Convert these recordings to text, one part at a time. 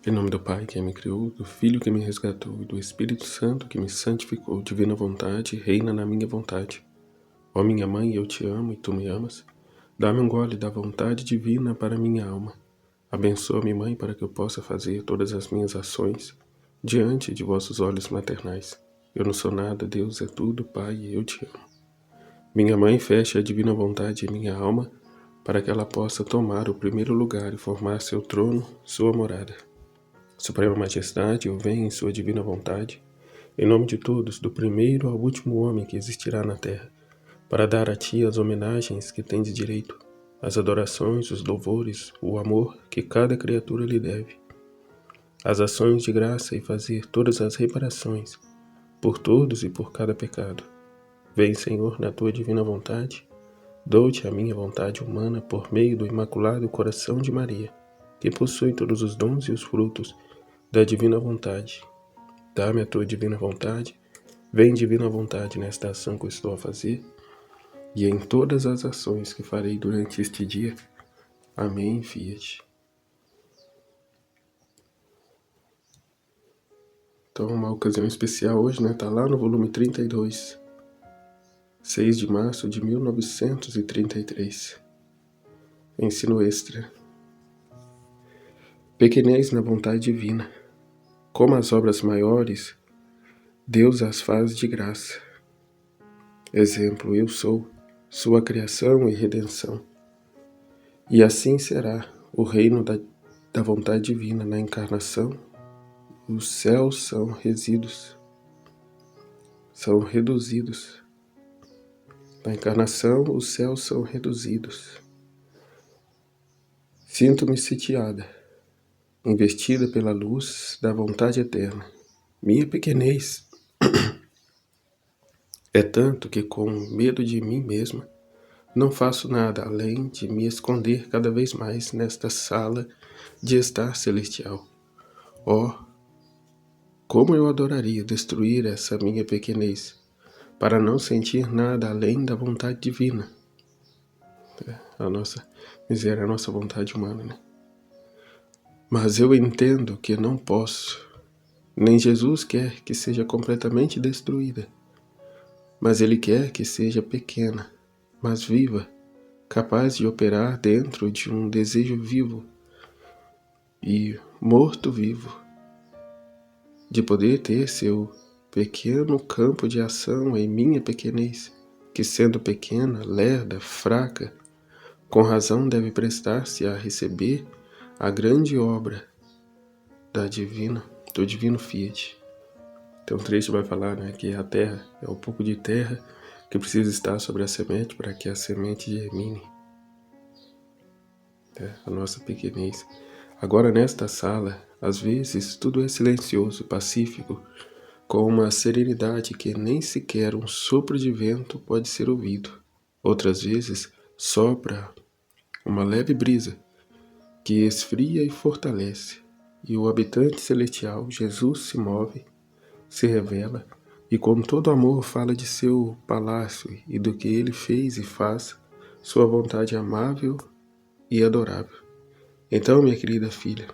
Em nome do Pai que me criou, do Filho que me resgatou e do Espírito Santo que me santificou, divina vontade, reina na minha vontade. Ó minha mãe, eu te amo e tu me amas. Dá-me um gole da vontade divina para minha alma. Abençoa-me, mãe, para que eu possa fazer todas as minhas ações diante de vossos olhos maternais. Eu não sou nada, Deus é tudo, Pai, e eu te amo. Minha mãe, feche a divina vontade em minha alma, para que ela possa tomar o primeiro lugar e formar seu trono, sua morada. Suprema Majestade, eu venho em sua divina vontade, em nome de todos, do primeiro ao último homem que existirá na terra, para dar a ti as homenagens que tens direito, as adorações, os louvores, o amor que cada criatura lhe deve, as ações de graça e fazer todas as reparações, por todos e por cada pecado. Vem, Senhor, na tua divina vontade, dou-te a minha vontade humana por meio do Imaculado Coração de Maria, que possui todos os dons e os frutos da divina vontade. Dá-me a tua divina vontade, vem divina vontade nesta ação que eu estou a fazer e em todas as ações que farei durante este dia. Amém, Fiat. Então, uma ocasião especial hoje, né? Tá lá no volume 32, 6 de março de 1933. Ensino extra. Pequenez na vontade divina. Como as obras maiores, Deus as faz de graça. Exemplo, eu sou sua criação e redenção. E assim será o reino da vontade divina na encarnação. Os céus são reduzidos. Na encarnação, os céus são reduzidos. Sinto-me sitiada, investida pela luz da vontade eterna. Minha pequenez é tanto que, com medo de mim mesma, não faço nada além de me esconder cada vez mais nesta sala de estar celestial. Oh, como eu adoraria destruir essa minha pequenez, para não sentir nada além da vontade divina. A nossa miséria, a nossa vontade humana, né? Mas eu entendo que não posso, nem Jesus quer que seja completamente destruída, mas Ele quer que seja pequena, mas viva, capaz de operar dentro de um desejo vivo e morto-vivo, de poder ter seu pequeno campo de ação em minha pequenez, que sendo pequena, lerda, fraca, com razão deve prestar-se a receber a grande obra do divino Fiat. Então o trecho vai falar, né, que a terra é o pouco de terra que precisa estar sobre a semente para que a semente germine. A nossa pequenez. Agora nesta sala, às vezes tudo é silencioso, pacífico, com uma serenidade que nem sequer um sopro de vento pode ser ouvido. Outras vezes sopra uma leve brisa que esfria e fortalece, e o habitante celestial, Jesus, se move, se revela, e com todo amor fala de seu palácio e do que ele fez e faz, sua vontade amável e adorável. Então, minha querida filha,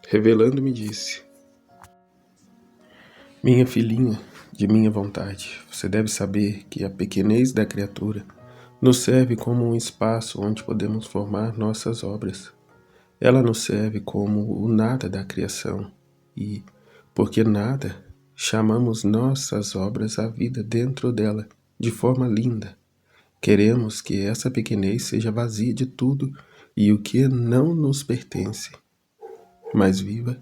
revelando-me disse: minha filhinha, de minha vontade, você deve saber que a pequenez da criatura nos serve como um espaço onde podemos formar nossas obras. Ela nos serve como o nada da criação e, porque nada, chamamos nossas obras à vida dentro dela, de forma linda. Queremos que essa pequenez seja vazia de tudo e o que não nos pertence, mas viva,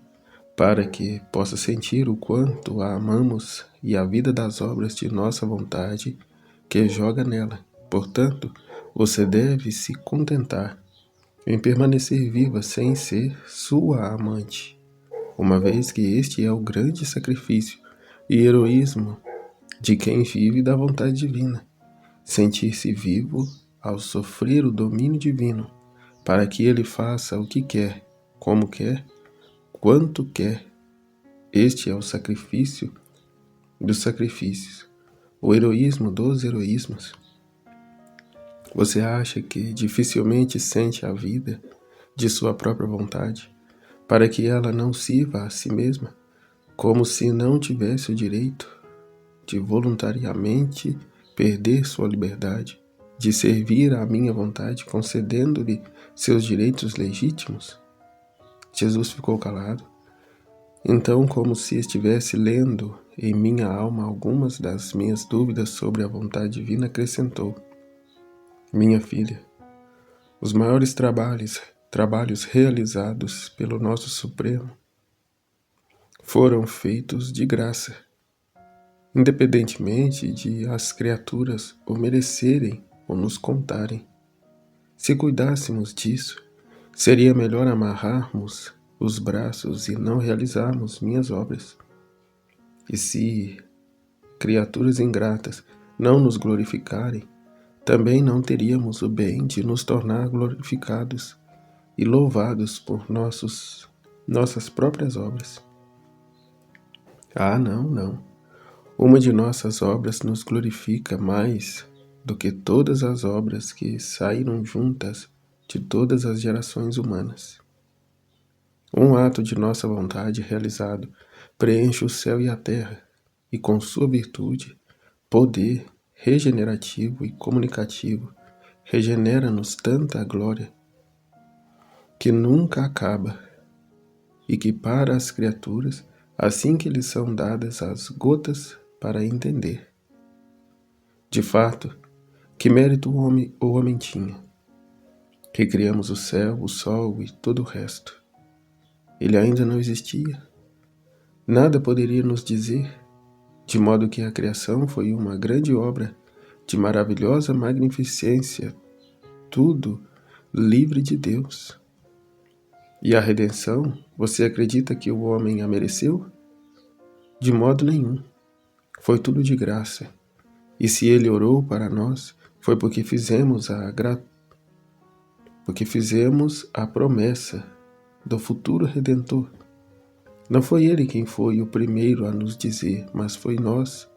para que possa sentir o quanto a amamos e a vida das obras de nossa vontade que joga nela. Portanto, você deve se contentar em permanecer viva sem ser sua amante, uma vez que este é o grande sacrifício e heroísmo de quem vive da vontade divina. Sentir-se vivo ao sofrer o domínio divino, para que ele faça o que quer, como quer, quanto quer. Este é o sacrifício dos sacrifícios, o heroísmo dos heroísmos. Você acha que dificilmente sente a vida de sua própria vontade, para que ela não sirva a si mesma, como se não tivesse o direito de voluntariamente perder sua liberdade, de servir à minha vontade, concedendo-lhe seus direitos legítimos? Jesus ficou calado. Então, como se estivesse lendo em minha alma algumas das minhas dúvidas sobre a vontade divina, acrescentou: minha filha, os maiores trabalhos realizados pelo nosso Supremo foram feitos de graça, independentemente de as criaturas o merecerem ou nos contarem. Se cuidássemos disso, seria melhor amarrarmos os braços e não realizarmos minhas obras. E se criaturas ingratas não nos glorificarem, também não teríamos o bem de nos tornar glorificados e louvados por nossas próprias obras. Ah, não. Uma de nossas obras nos glorifica mais do que todas as obras que saíram juntas de todas as gerações humanas. Um ato de nossa vontade realizado preenche o céu e a terra, e com sua virtude, poder regenerativo e comunicativo, regenera-nos tanta glória que nunca acaba, e que para as criaturas, assim que lhes são dadas as gotas para entender. De fato, que mérito o homem tinha, que criamos o céu, o sol e todo o resto. Ele ainda não existia. Nada poderia nos dizer, de modo que a criação foi uma grande obra de maravilhosa magnificência, tudo livre de Deus. E a redenção, você acredita que o homem a mereceu? De modo nenhum. Foi tudo de graça. E se ele orou para nós, foi porque fizemos a promessa do futuro Redentor. Não foi ele quem foi o primeiro a nos dizer, mas foi nós.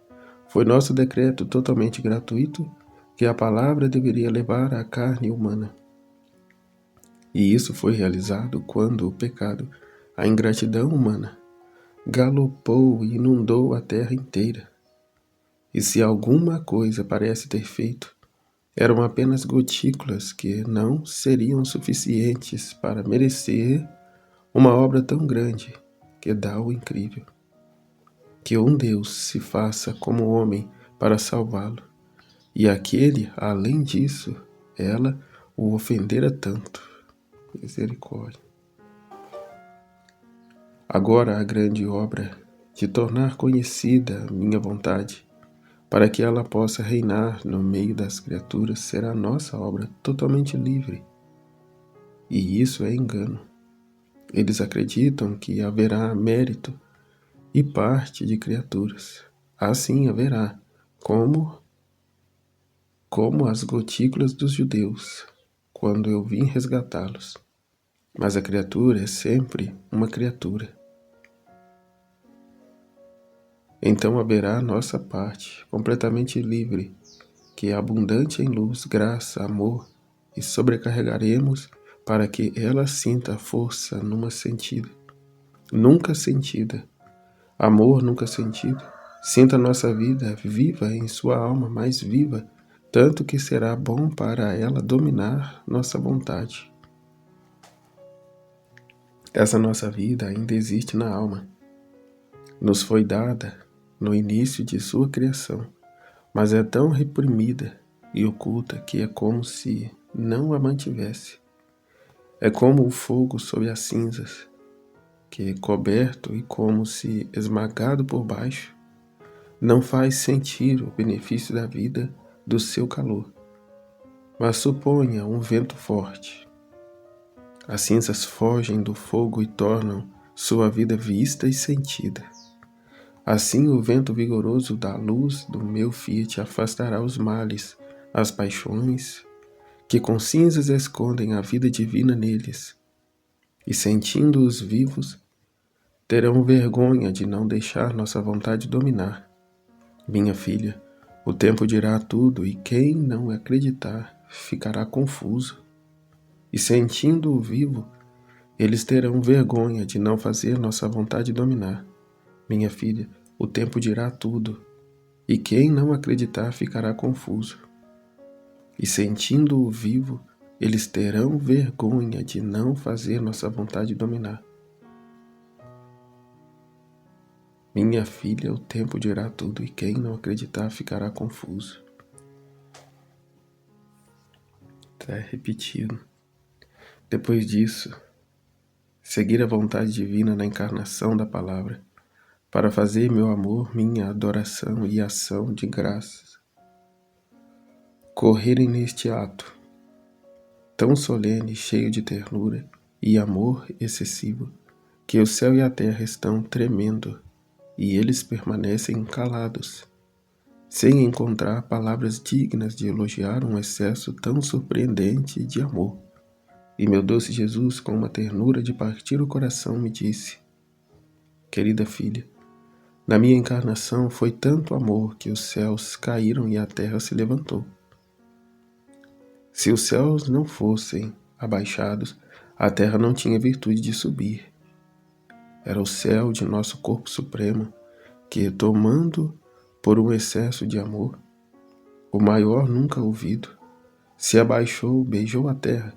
Foi nosso decreto totalmente gratuito que a palavra deveria levar à carne humana. E isso foi realizado quando o pecado, a ingratidão humana, galopou e inundou a terra inteira. E se alguma coisa parece ter feito, eram apenas gotículas que não seriam suficientes para merecer uma obra tão grande que dá o incrível. Que um Deus se faça como homem para salvá-lo, e aquele, além disso, ela o ofendera tanto. Misericórdia. Agora a grande obra de tornar conhecida minha vontade, para que ela possa reinar no meio das criaturas, será nossa obra totalmente livre. E isso é engano. Eles acreditam que haverá mérito e parte de criaturas. Assim haverá, como as gotículas dos judeus, quando eu vim resgatá-los. Mas a criatura é sempre uma criatura. Então haverá nossa parte, completamente livre, que é abundante em luz, graça, amor, e sobrecarregaremos para que ela sinta força nunca sentida, amor nunca sentido. Sinta nossa vida viva em sua alma mais viva, tanto que será bom para ela dominar nossa vontade. Essa nossa vida ainda existe na alma. Nos foi dada no início de sua criação, mas é tão reprimida e oculta que é como se não a mantivesse. É como o fogo sob as cinzas, que, coberto e como se esmagado por baixo, não faz sentir o benefício da vida do seu calor, mas suponha um vento forte. As cinzas fogem do fogo e tornam sua vida vista e sentida. Assim o vento vigoroso da luz do meu Fiat afastará os males, as paixões, que com cinzas escondem a vida divina neles, e sentindo-os vivos, terão vergonha de não deixar nossa vontade dominar. Minha filha, o tempo dirá tudo, e quem não acreditar ficará confuso. E sentindo-o vivo, Eles terão vergonha de não fazer nossa vontade dominar. Minha filha, o tempo dirá tudo, e quem não acreditar ficará confuso. E sentindo-o vivo, eles terão vergonha de não fazer nossa vontade dominar. Minha filha, o tempo dirá tudo, e quem não acreditar ficará confuso. Está repetido. Depois disso, seguir a vontade divina na encarnação da palavra, para fazer meu amor minha adoração e ação de graças. Correrem neste ato, tão solene, cheio de ternura e amor excessivo, que o céu e a terra estão tremendo, e eles permanecem calados, sem encontrar palavras dignas de elogiar um excesso tão surpreendente de amor. E meu doce Jesus, com uma ternura de partir o coração, me disse: querida filha, na minha encarnação foi tanto amor que os céus caíram e a terra se levantou. Se os céus não fossem abaixados, a terra não tinha virtude de subir. Era o céu de nosso corpo supremo que, tomando por um excesso de amor, o maior nunca ouvido, se abaixou, beijou a terra,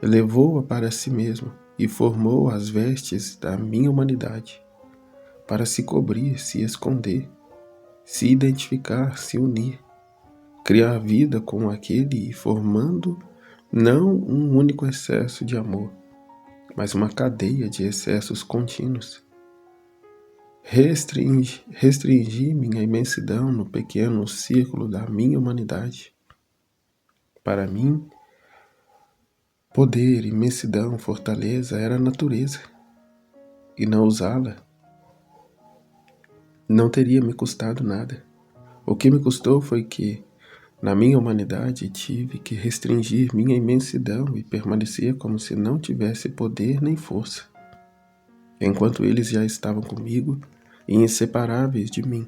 elevou-a para si mesmo e formou as vestes da minha humanidade, para se cobrir, se esconder, se identificar, se unir, criar vida com aquele, formando não um único excesso de amor, mas uma cadeia de excessos contínuos. Restringi minha imensidão no pequeno círculo da minha humanidade. Para mim, poder, imensidão, fortaleza era a natureza, e não usá-la não teria me custado nada. O que me custou foi que, na minha humanidade, tive que restringir minha imensidão e permanecer como se não tivesse poder nem força, enquanto eles já estavam comigo e inseparáveis de mim.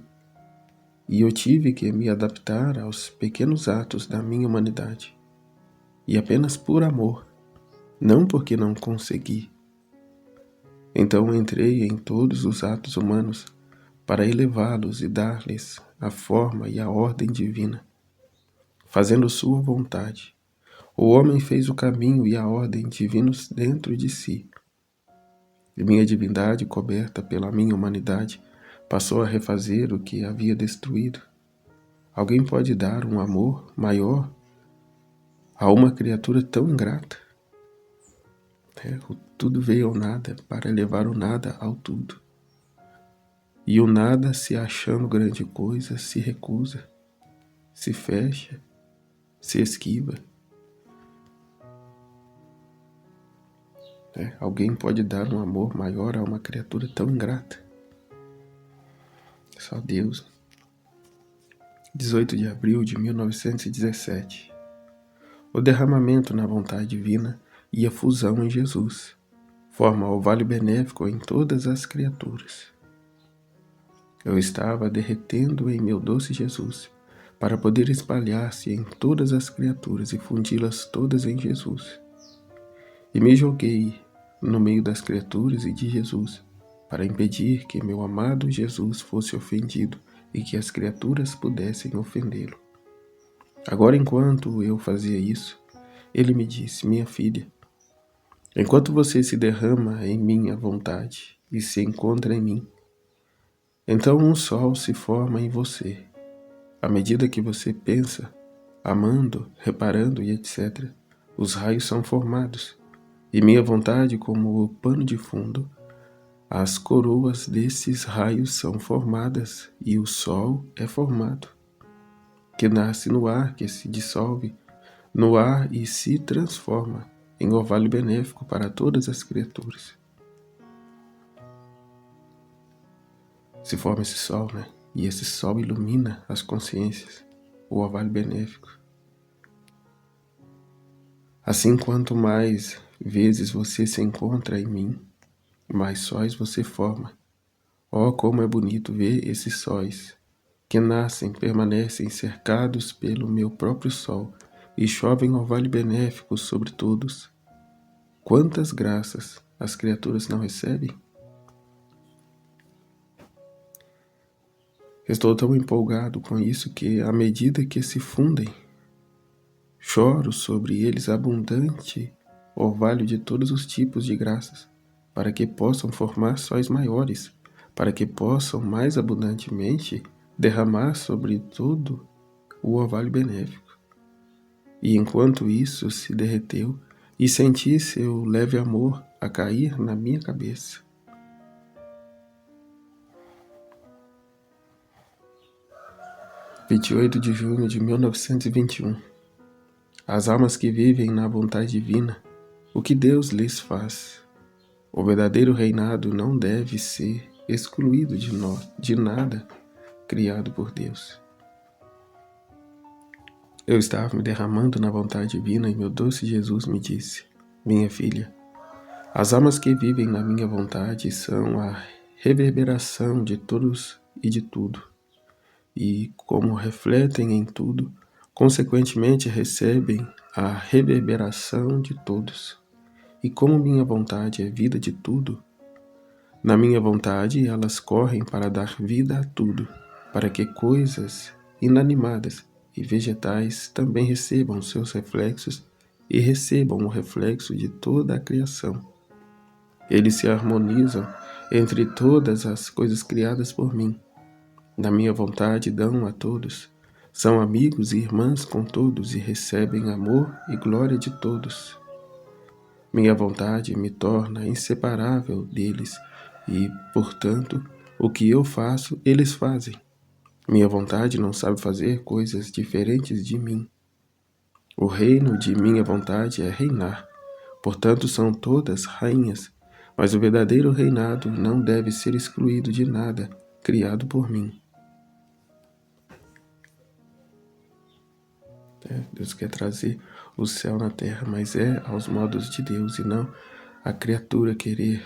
E eu tive que me adaptar aos pequenos atos da minha humanidade, e apenas por amor, não porque não consegui. Então entrei em todos os atos humanos para elevá-los e dar-lhes a forma e a ordem divina, fazendo sua vontade. O homem fez o caminho e a ordem divinos dentro de si. E minha divindade, coberta pela minha humanidade, passou a refazer o que havia destruído. Alguém pode dar um amor maior a uma criatura tão ingrata? O tudo veio ao nada para elevar o nada ao tudo. E o nada, se achando grande coisa, se recusa, se fecha, se esquiva. Alguém pode dar um amor maior a uma criatura tão ingrata? Só Deus. 18 de abril de 1917. O derramamento na vontade divina e a fusão em Jesus forma o vale benéfico em todas as criaturas. Eu estava derretendo em meu doce Jesus para poder espalhar-se em todas as criaturas e fundi-las todas em Jesus. E me joguei no meio das criaturas e de Jesus, para impedir que meu amado Jesus fosse ofendido e que as criaturas pudessem ofendê-lo. Agora, enquanto eu fazia isso, ele me disse: minha filha, enquanto você se derrama em minha vontade e se encontra em mim, então um sol se forma em você. À medida que você pensa, amando, reparando e etc., os raios são formados, e minha vontade, como o pano de fundo, as coroas desses raios são formadas e o sol é formado, que nasce no ar, que se dissolve no ar e se transforma em orvalho benéfico para todas as criaturas. Se forma esse sol, E esse sol ilumina as consciências, o orvalho benéfico. Assim, quanto mais vezes você se encontra em mim, mais sóis você forma. Oh, como é bonito ver esses sóis, que nascem, permanecem cercados pelo meu próprio sol e chovem orvalho benéfico sobre todos. Quantas graças, as criaturas não recebem? Estou tão empolgado com isso que, à medida que se fundem, choro sobre eles abundante orvalho de todos os tipos de graças, para que possam formar sóis maiores, para que possam mais abundantemente derramar sobre tudo o orvalho benéfico. E enquanto isso se derreteu, e senti seu leve amor a cair na minha cabeça, 28 de junho de 1921. As almas que vivem na vontade divina, o que Deus lhes faz. O verdadeiro reinado não deve ser excluído de nada criado por Deus. Eu estava me derramando na vontade divina e meu doce Jesus me disse: minha filha, as almas que vivem na minha vontade são a reverberação de todos e de tudo. E, como refletem em tudo, consequentemente recebem a reverberação de todos. E como minha vontade é vida de tudo, na minha vontade elas correm para dar vida a tudo, para que coisas inanimadas e vegetais também recebam seus reflexos e recebam o reflexo de toda a criação. Eles se harmonizam entre todas as coisas criadas por mim. Da minha vontade dão a todos, são amigos e irmãs com todos e recebem amor e glória de todos. Minha vontade me torna inseparável deles e, portanto, o que eu faço, eles fazem. Minha vontade não sabe fazer coisas diferentes de mim. O reino de minha vontade é reinar, portanto são todas rainhas, mas o verdadeiro reinado não deve ser excluído de nada criado por mim. Deus quer trazer o céu na terra, mas é aos modos de Deus e não a criatura querer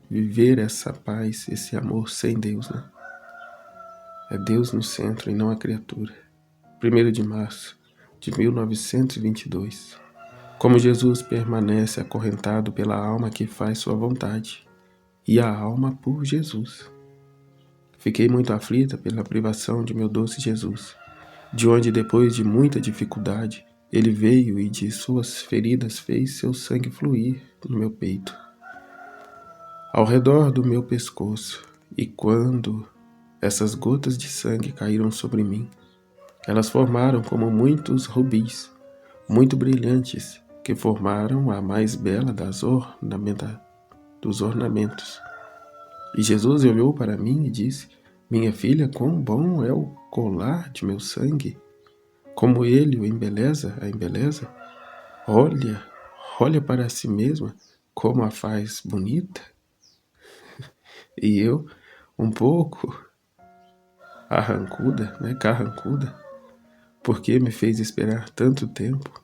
viver essa paz, esse amor sem Deus, né? É Deus no centro e não a criatura. 1º de março de 1922. Como Jesus permanece acorrentado pela alma que faz sua vontade, e a alma por Jesus. Fiquei muito aflita pela privação de meu doce Jesus, de onde, depois de muita dificuldade, ele veio e de suas feridas fez seu sangue fluir no meu peito, ao redor do meu pescoço, e quando essas gotas de sangue caíram sobre mim, elas formaram como muitos rubis, muito brilhantes, que formaram a mais bela dos ornamentos. E Jesus olhou para mim e disse: minha filha, quão bom é o colar de meu sangue, como ele a embeleza. Olha para si mesma, como a faz bonita. E eu, um pouco carrancuda, porque me fez esperar tanto tempo,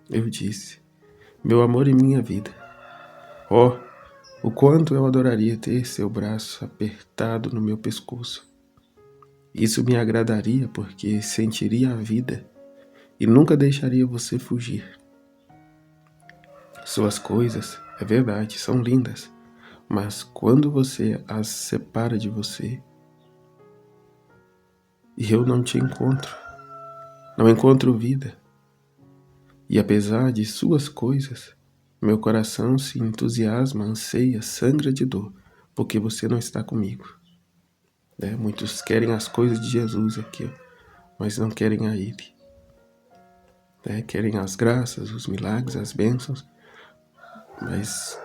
eu disse: meu amor e minha vida, o quanto eu adoraria ter seu braço apertado no meu pescoço. Isso me agradaria porque sentiria a vida e nunca deixaria você fugir. Suas coisas, é verdade, são lindas, mas quando você as separa de você, e eu não te encontro, não encontro vida. E apesar de suas coisas, meu coração se entusiasma, anseia, sangra de dor, porque você não está comigo. Muitos querem as coisas de Jesus aqui, mas não querem a Ele. Querem as graças, os milagres, as bênçãos, mas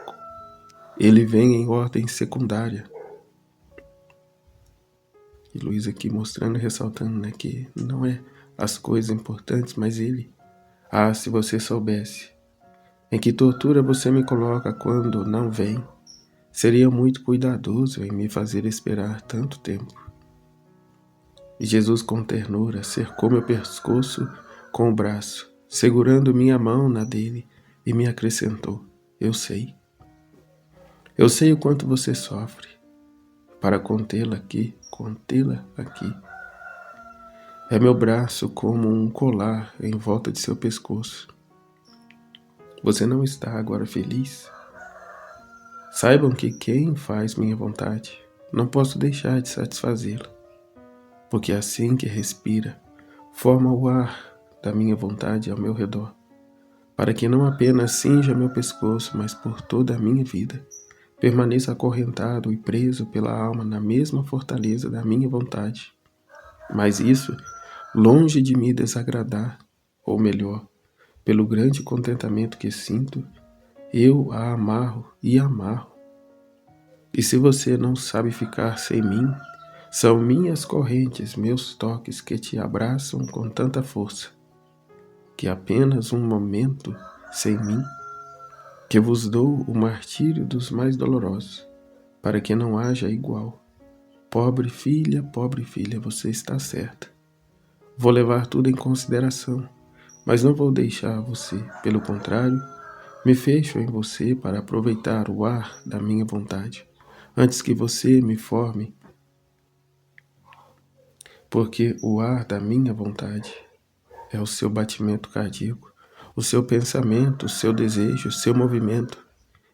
Ele vem em ordem secundária. E Luiz aqui mostrando e ressaltando, que não é as coisas importantes, mas Ele. Se você soubesse em que tortura você me coloca quando não vem, seria muito cuidadoso em me fazer esperar tanto tempo. E Jesus, com ternura, cercou meu pescoço com o braço, segurando minha mão na dele, e me acrescentou: eu sei o quanto você sofre para contê-la aqui. É meu braço como um colar em volta de seu pescoço. Você não está agora feliz? Saibam que quem faz minha vontade, não posso deixar de satisfazê-lo, porque assim que respira, forma o ar da minha vontade ao meu redor, para que não apenas cinja meu pescoço, mas por toda a minha vida, permaneça acorrentado e preso pela alma na mesma fortaleza da minha vontade. Mas isso, longe de me desagradar, ou melhor, pelo grande contentamento que sinto, eu a amarro e amarro. E se você não sabe ficar sem mim, são minhas correntes, meus toques que te abraçam com tanta força, que apenas um momento sem mim, que vos dou o martírio dos mais dolorosos, para que não haja igual. Pobre filha, você está certa. Vou levar tudo em consideração, mas não vou deixar você. Pelo contrário, me fecho em você para aproveitar o ar da minha vontade, antes que você me forme, porque o ar da minha vontade é o seu batimento cardíaco, o seu pensamento, o seu desejo, o seu movimento,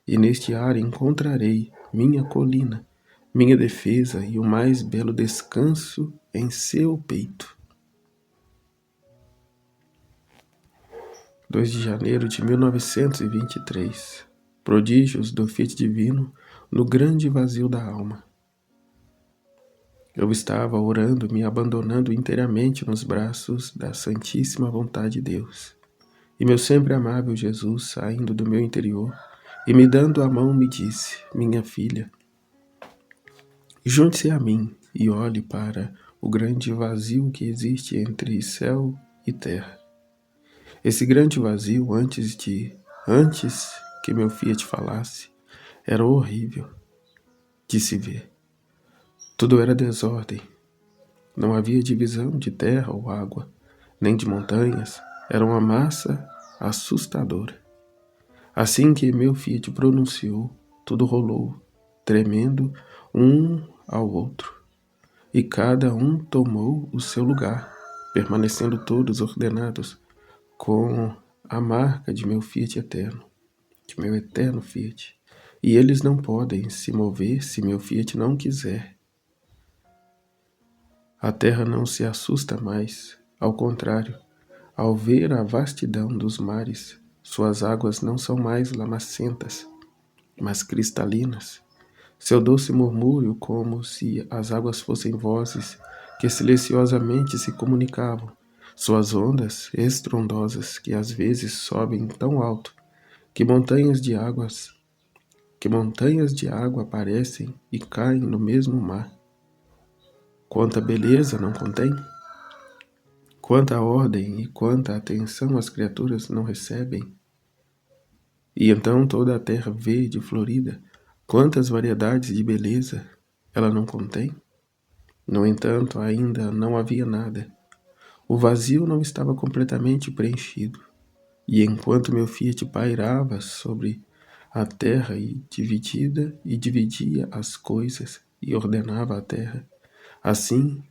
e neste ar encontrarei minha colina, minha defesa e o mais belo descanso em seu peito. 2 de janeiro de 1923. Prodígios do Fiat Divino no grande vazio da alma. Eu estava orando, me abandonando inteiramente nos braços da Santíssima Vontade de Deus. E meu sempre amável Jesus, saindo do meu interior e me dando a mão, me disse: minha filha, junte-se a mim e olhe para o grande vazio que existe entre céu e terra. Esse grande vazio, antes que meu Fiat falasse, era horrível de se ver. Tudo era desordem. Não havia divisão de terra ou água, nem de montanhas. Era uma massa assustadora. Assim que meu Fiat pronunciou, tudo rolou, tremendo um ao outro, e cada um tomou o seu lugar, permanecendo todos ordenados com a marca de meu Fiat eterno, de meu eterno Fiat. E eles não podem se mover se meu Fiat não quiser. A terra não se assusta mais, ao contrário, ao ver a vastidão dos mares, suas águas não são mais lamacentas, mas cristalinas. Seu doce murmúrio, como se as águas fossem vozes que silenciosamente se comunicavam, suas ondas estrondosas que às vezes sobem tão alto que montanhas de água aparecem e caem no mesmo mar. Quanta beleza não contém? Quanta ordem e quanta atenção as criaturas não recebem? E então toda a terra verde e florida, quantas variedades de beleza ela não contém? No entanto, ainda não havia nada. O vazio não estava completamente preenchido. E enquanto meu Fiat pairava sobre a terra e dividia as coisas e ordenava a terra, assim,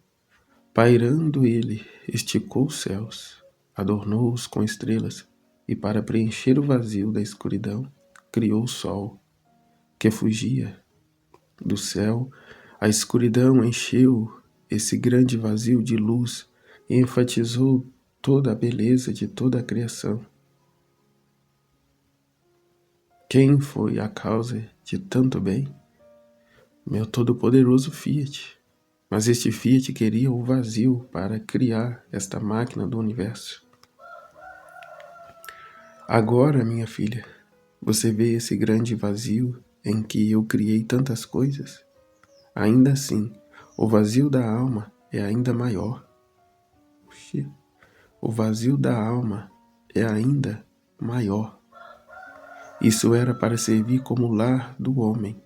pairando ele, esticou os céus, adornou-os com estrelas, e para preencher o vazio da escuridão, criou o sol, que fugia do céu. A escuridão encheu esse grande vazio de luz e enfatizou toda a beleza de toda a criação. Quem foi a causa de tanto bem? Meu todo-poderoso Fiat. Mas este Fiat queria o vazio para criar esta máquina do universo. Agora, minha filha, você vê esse grande vazio em que eu criei tantas coisas? Ainda assim, o vazio da alma é ainda maior. O vazio da alma é ainda maior. Isso era para servir como lar do homem.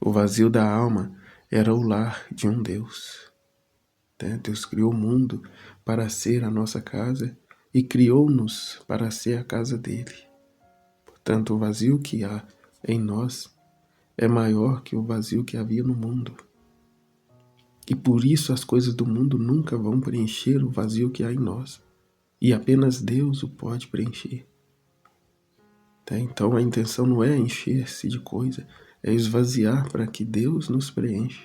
O vazio da alma era o lar de um Deus. Deus criou o mundo para ser a nossa casa e criou-nos para ser a casa dele. Portanto, o vazio que há em nós é maior que o vazio que havia no mundo. E por isso as coisas do mundo nunca vão preencher o vazio que há em nós. E apenas Deus o pode preencher. Tá? Então a intenção não é encher-se de coisa, é esvaziar para que Deus nos preencha.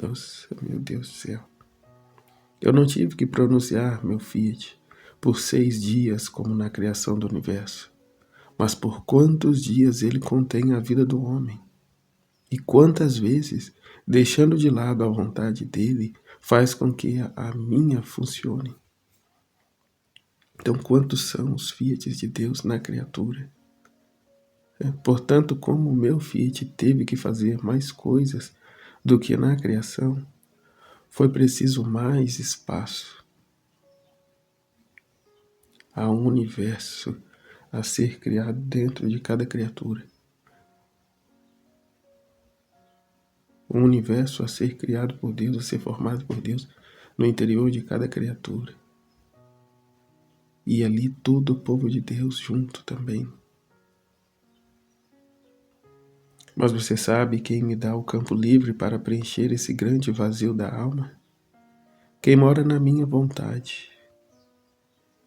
Nossa, meu Deus do céu. Eu não tive que pronunciar meu Fiat por 6 dias como na criação do universo, mas por quantos dias ele contém a vida do homem. E quantas vezes, deixando de lado a vontade dele, faz com que a minha funcione. Então, quantos são os fiates de Deus na criatura? Portanto, como o meu fiat teve que fazer mais coisas do que na criação, foi preciso mais espaço. Há um universo a ser criado dentro de cada criatura. Um universo a ser criado por Deus, a ser formado por Deus no interior de cada criatura. E ali todo o povo de Deus junto também. Mas você sabe quem me dá o campo livre para preencher esse grande vazio da alma? Quem mora na minha vontade.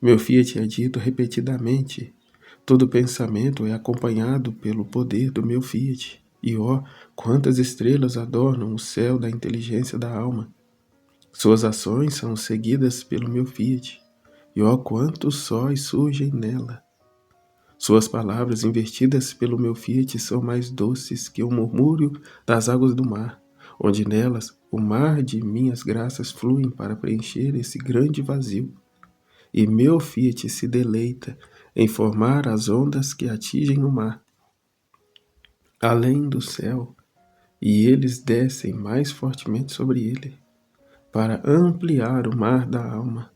Meu Fiat é dito repetidamente. Todo pensamento é acompanhado pelo poder do meu Fiat. E ó, quantas estrelas adornam o céu da inteligência da alma. Suas ações são seguidas pelo meu Fiat. E ó, quantos sóis surgem nela. Suas palavras invertidas pelo meu Fiat são mais doces que o murmúrio das águas do mar, onde nelas o mar de minhas graças fluem para preencher esse grande vazio. E meu Fiat se deleita em formar as ondas que atingem o mar, além do céu, e eles descem mais fortemente sobre ele, para ampliar o mar da alma.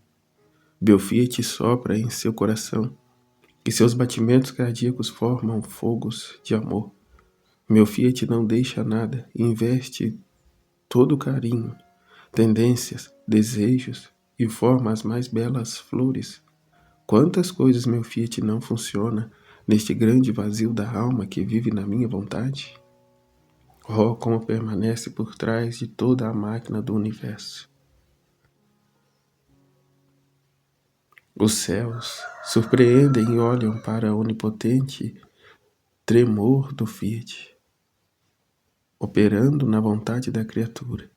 Meu Fiat sopra em seu coração, e seus batimentos cardíacos formam fogos de amor. Meu Fiat não deixa nada, investe todo carinho, tendências, desejos e forma as mais belas flores. Quantas coisas meu Fiat não funciona neste grande vazio da alma que vive na minha vontade? Oh, como permanece por trás de toda a máquina do universo. Os céus surpreendem e olham para o onipotente tremor do Fiat, operando na vontade da criatura,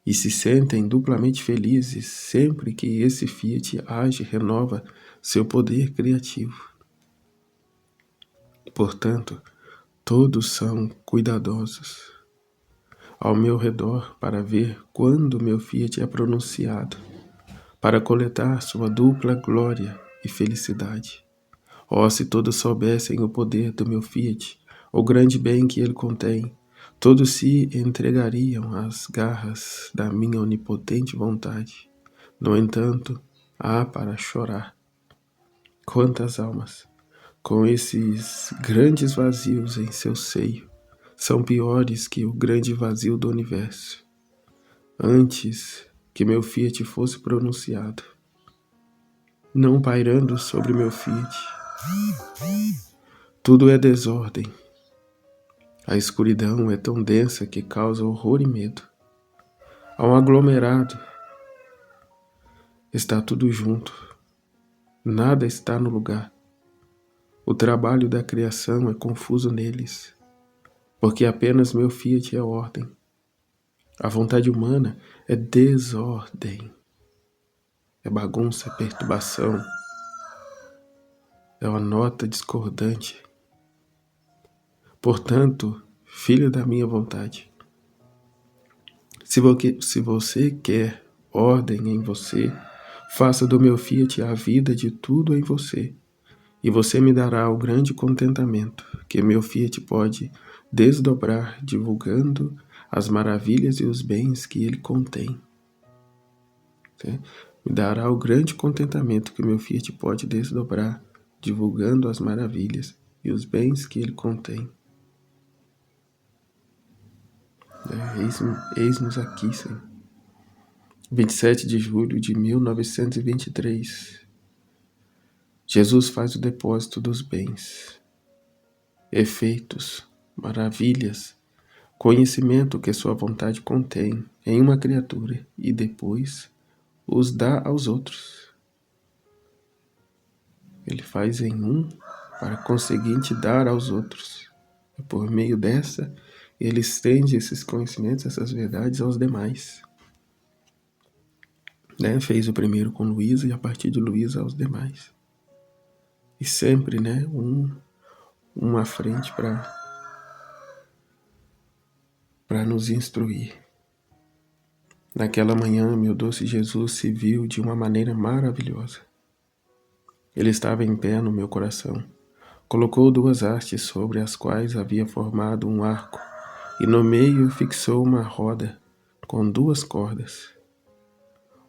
e se sentem duplamente felizes sempre que esse Fiat age e renova seu poder criativo. Portanto, todos são cuidadosos ao meu redor para ver quando meu Fiat é pronunciado, para coletar sua dupla glória e felicidade. Oh, se todos soubessem o poder do meu Fiat, o grande bem que ele contém, todos se entregariam às garras da minha onipotente vontade. No entanto, há para chorar. Quantas almas, com esses grandes vazios em seu seio, são piores que o grande vazio do universo. Antes que meu Fiat fosse pronunciado, não pairando sobre meu Fiat, tudo é desordem. A escuridão é tão densa que causa horror e medo. Há um aglomerado. Está tudo junto. Nada está no lugar. O trabalho da criação é confuso neles, porque apenas meu Fiat é ordem. A vontade humana é desordem. É bagunça, é perturbação. É uma nota discordante. Portanto, filho da minha vontade, se você quer ordem em você, faça do meu Fiat a vida de tudo em você, e você me dará o grande contentamento que meu Fiat pode desdobrar, divulgando as maravilhas e os bens que ele contém. Me dará o grande contentamento que meu Fiat pode desdobrar, divulgando as maravilhas e os bens que ele contém. Eis-nos aqui, Senhor. 27 de julho de 1923. Jesus faz o depósito dos bens, efeitos, maravilhas, conhecimento que sua vontade contém em uma criatura e depois os dá aos outros. Ele faz em um para conseguinte dar aos outros. E por meio dessa, ele estende esses conhecimentos, essas verdades aos demais. Né? Fez o primeiro com Luísa e a partir de Luísa aos demais. E sempre, né, um à frente para nos instruir. Naquela manhã, meu doce Jesus se viu de uma maneira maravilhosa. Ele estava em pé no meu coração. Colocou 2 hastes sobre as quais havia formado um arco, e no meio fixou uma roda com 2 cordas,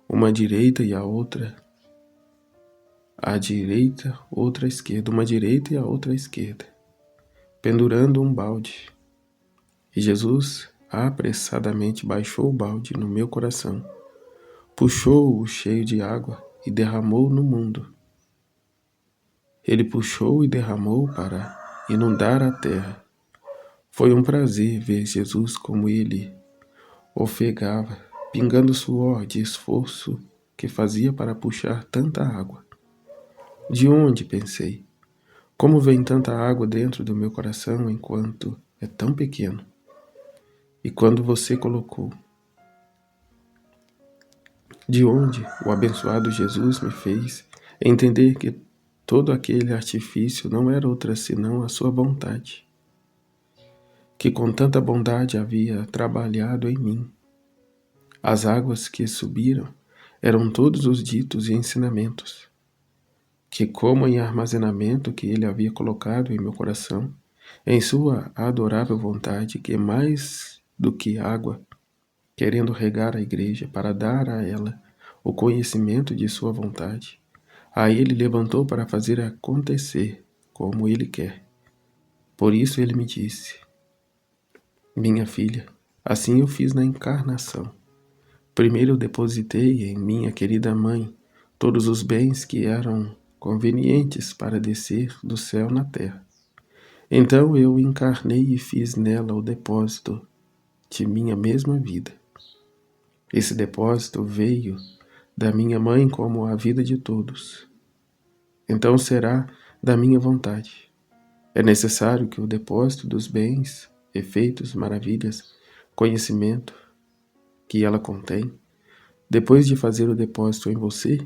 uma à direita e a outra à direita, outra à esquerda, uma à direita e a outra à esquerda, pendurando um balde. E Jesus apressadamente baixou o balde no meu coração, puxou-o cheio de água e derramou no mundo. Ele puxou e derramou para inundar a terra. Foi um prazer ver Jesus como ele ofegava, pingando suor de esforço que fazia para puxar tanta água. De onde, pensei? Como vem tanta água dentro do meu coração enquanto é tão pequeno? E quando você colocou? De onde o abençoado Jesus me fez entender que todo aquele artifício não era outra senão a sua vontade, que com tanta bondade havia trabalhado em mim. As águas que subiram eram todos os ditos e ensinamentos, que como em armazenamento que ele havia colocado em meu coração, em sua adorável vontade, que mais do que água, querendo regar a igreja para dar a ela o conhecimento de sua vontade, aí ele levantou para fazer acontecer como ele quer. Por isso ele me disse: minha filha, assim eu fiz na encarnação. Primeiro eu depositei em minha querida mãe todos os bens que eram convenientes para descer do céu na terra. Então eu encarnei e fiz nela o depósito de minha mesma vida. Esse depósito veio da minha mãe como a vida de todos. Então será da minha vontade. É necessário que o depósito dos bens, efeitos, maravilhas, conhecimento que ela contém, depois de fazer o depósito em você,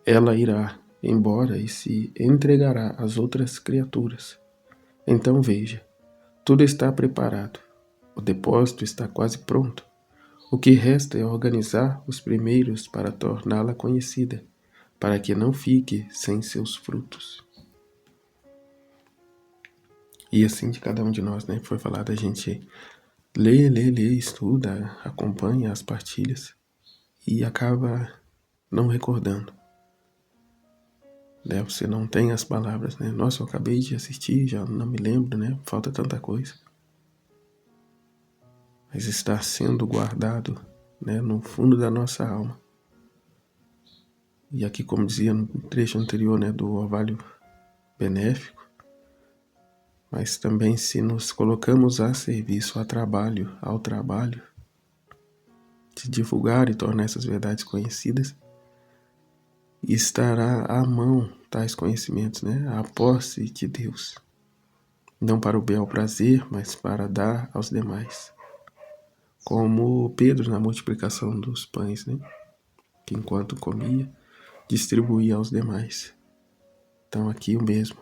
ela irá embora e se entregará às outras criaturas. Então veja, tudo está preparado. O depósito está quase pronto. O que resta é organizar os primeiros para torná-la conhecida, para que não fique sem seus frutos. E assim de cada um de nós, né? Foi falado, a gente lê, estuda, acompanha as partilhas e acaba não recordando. Né? Você não tem as palavras, né? Nossa, eu acabei de assistir, já não me lembro, né? Falta tanta coisa. Mas está sendo guardado, né, no fundo da nossa alma. E aqui, como dizia no trecho anterior, né, do orvalho benéfico, mas também se nos colocamos a serviço, ao trabalho, de divulgar e tornar essas verdades conhecidas, estará à mão tais conhecimentos, né, à posse de Deus. Não para o bel prazer, mas para dar aos demais. Como Pedro na multiplicação dos pães, né, que enquanto comia, distribuía aos demais. Então aqui o mesmo.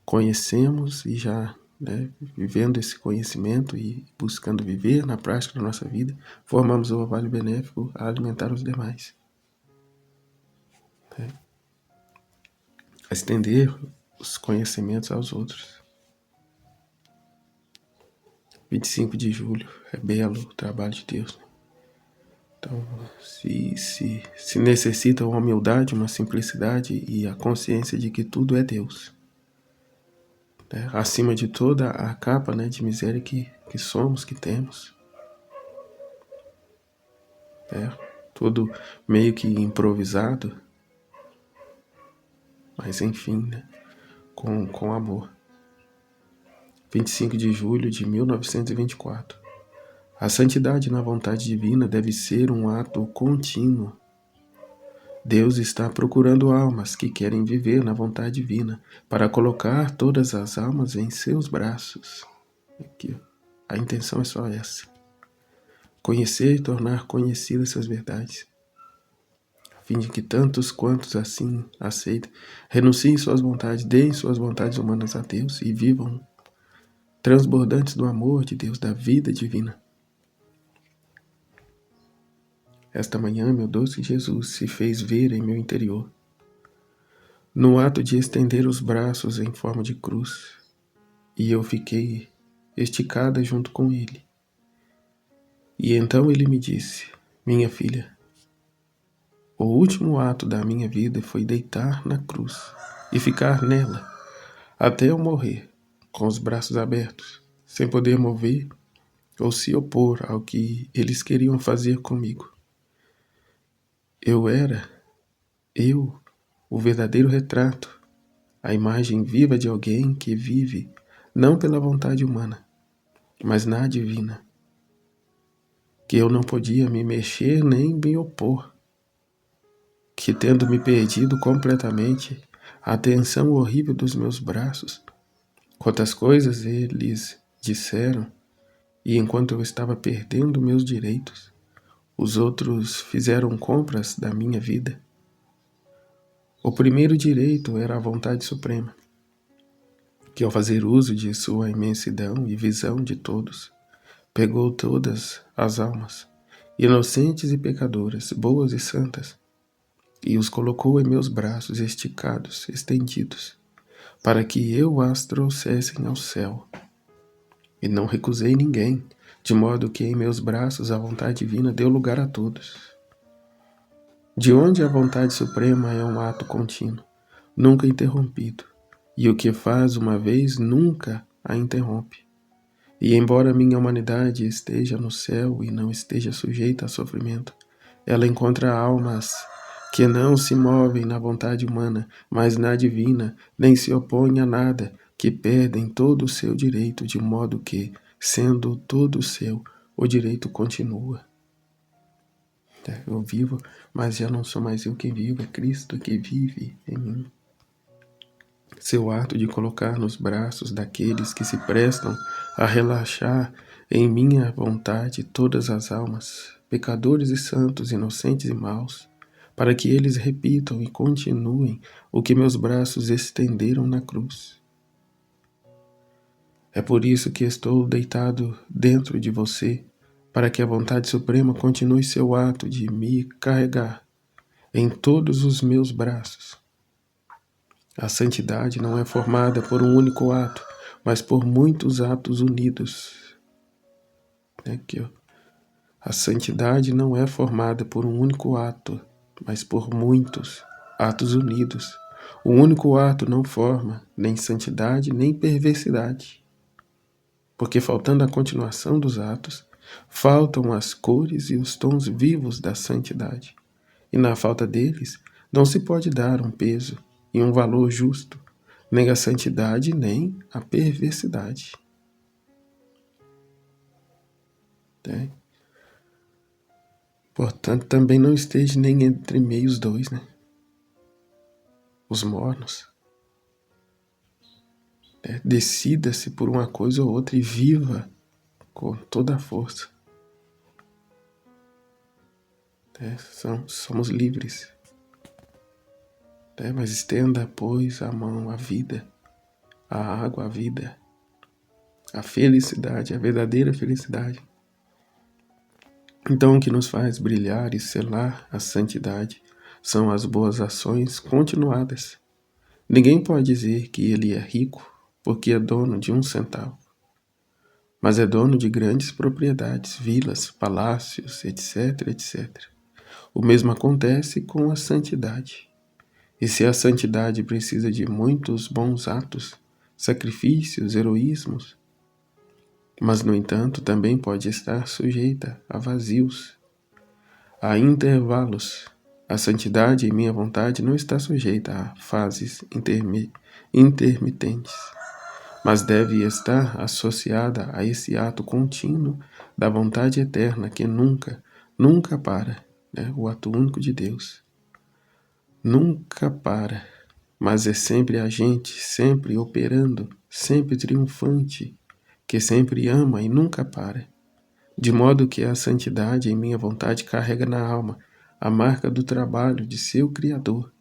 Conhecemos e já, né, vivendo esse conhecimento e buscando viver na prática da nossa vida, formamos o orvalho benéfico a alimentar os demais. Né? A estender os conhecimentos aos outros. 25 de julho, é belo o trabalho de Deus. Né? Então, se necessita uma humildade, uma simplicidade e a consciência de que tudo é Deus. Né? Acima de toda a capa, né, de miséria que somos, que temos. Tudo meio que improvisado, mas enfim, né, com amor. 25 de julho de 1924. A santidade na vontade divina deve ser um ato contínuo. Deus está procurando almas que querem viver na vontade divina para colocar todas as almas em seus braços. Aqui, a intenção é só essa. Conhecer e tornar conhecidas essas verdades, a fim de que tantos quantos assim aceitem, renunciem suas vontades, deem suas vontades humanas a Deus e vivam transbordantes do amor de Deus, da vida divina. Esta manhã, meu doce Jesus se fez ver em meu interior, no ato de estender os braços em forma de cruz, e eu fiquei esticada junto com ele. E então ele me disse: minha filha, o último ato da minha vida foi deitar na cruz e ficar nela até eu morrer, com os braços abertos, sem poder mover ou se opor ao que eles queriam fazer comigo. Eu era, o verdadeiro retrato, a imagem viva de alguém que vive não pela vontade humana, mas na divina, que eu não podia me mexer nem me opor, que tendo me perdido completamente a tensão horrível dos meus braços, quantas coisas eles disseram, e enquanto eu estava perdendo meus direitos, os outros fizeram compras da minha vida. O primeiro direito era a vontade suprema, que ao fazer uso de sua imensidão e visão de todos, pegou todas as almas, inocentes e pecadoras, boas e santas, e os colocou em meus braços esticados, estendidos, para que eu as trouxessem ao céu. E não recusei ninguém, de modo que em meus braços a vontade divina deu lugar a todos. De onde a vontade suprema é um ato contínuo, nunca interrompido, e o que faz uma vez nunca a interrompe. E embora minha humanidade esteja no céu e não esteja sujeita a sofrimento, ela encontra almas que não se movem na vontade humana, mas na divina, nem se opõem a nada, que perdem todo o seu direito, de modo que, sendo todo seu, o direito continua. Eu vivo, mas já não sou mais eu quem vivo, é Cristo que vive em mim. Seu ato de colocar nos braços daqueles que se prestam a relaxar em minha vontade todas as almas, pecadores e santos, inocentes e maus, para que eles repitam e continuem o que meus braços estenderam na cruz. É por isso que estou deitado dentro de você, para que a vontade suprema continue seu ato de me carregar em todos os meus braços. A santidade não é formada por um único ato, mas por muitos atos unidos. Aqui, ó. A santidade não é formada por um único ato, mas por muitos atos unidos. O único ato não forma nem santidade, nem perversidade. Porque faltando a continuação dos atos, faltam as cores e os tons vivos da santidade. E na falta deles, não se pode dar um peso e um valor justo, nem a santidade, nem a perversidade. Portanto, também não esteja nem entre meio os dois, os mornos. Decida-se por uma coisa ou outra e viva com toda a força. Somos livres. Mas estenda, pois, a mão à vida, à água, à vida, à felicidade, à verdadeira felicidade. Então, o que nos faz brilhar e selar a santidade são as boas ações continuadas. Ninguém pode dizer que ele é rico porque é dono de 1 centavo, mas é dono de grandes propriedades, vilas, palácios, etc, etc. O mesmo acontece com a santidade. E se a santidade precisa de muitos bons atos, sacrifícios, heroísmos, mas, no entanto, também pode estar sujeita a vazios, a intervalos. A santidade em minha vontade não está sujeita a fases intermitentes, mas deve estar associada a esse ato contínuo da vontade eterna que nunca para, o ato único de Deus. nunca para, mas é sempre agente, sempre operando, sempre triunfante, que sempre ama e nunca para. De modo que a santidade em minha vontade carrega na alma a marca do trabalho de seu Criador.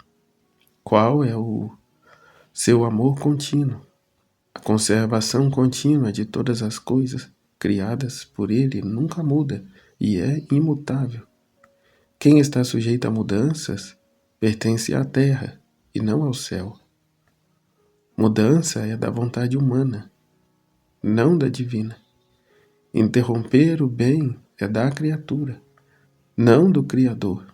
Qual é o seu amor contínuo, a conservação contínua de todas as coisas criadas por ele nunca muda e é imutável. Quem está sujeito a mudanças pertence à terra e não ao céu. Mudança é da vontade humana, não da divina. Interromper o bem é da criatura, não do Criador.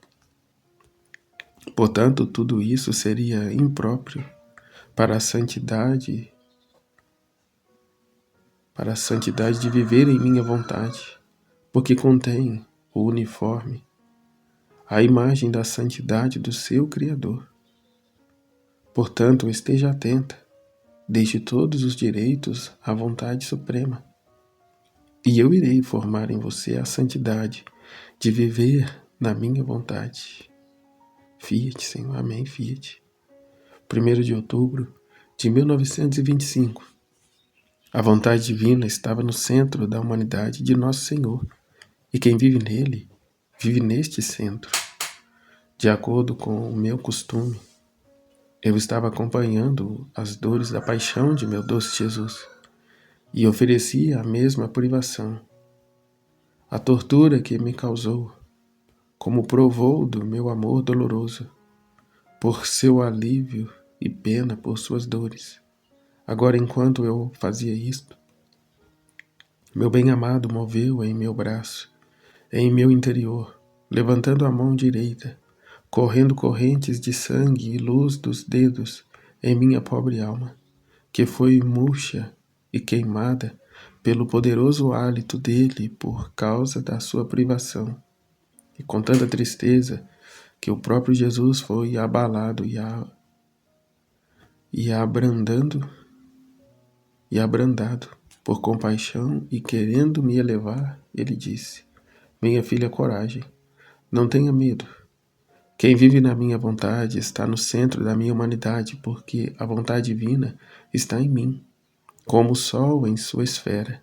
Portanto, tudo isso seria impróprio para a santidade de viver em minha vontade, porque contém o uniforme, a imagem da santidade do seu Criador. Portanto, esteja atenta, deixe todos os direitos à vontade suprema, e eu irei formar em você a santidade de viver na minha vontade. Fiat, Senhor. Amém, Fiat. 1º de outubro de 1925. A vontade divina estava no centro da humanidade de Nosso Senhor, e quem vive nele, vive neste centro. De acordo com o meu costume, eu estava acompanhando as dores da paixão de meu doce Jesus, e oferecia a mesma privação. A tortura que me causou, como provou do meu amor doloroso, por seu alívio e pena por suas dores. Agora, enquanto eu fazia isto, meu bem-amado moveu em meu braço, em meu interior, levantando a mão direita, correndo correntes de sangue e luz dos dedos em minha pobre alma, que foi murcha e queimada pelo poderoso hálito dele por causa da sua privação, e com tanta tristeza que o próprio Jesus foi abalado e abrandado por compaixão, e querendo me elevar, ele disse: minha filha, coragem, não tenha medo. Quem vive na minha vontade está no centro da minha humanidade, porque a vontade divina está em mim, como o sol em sua esfera,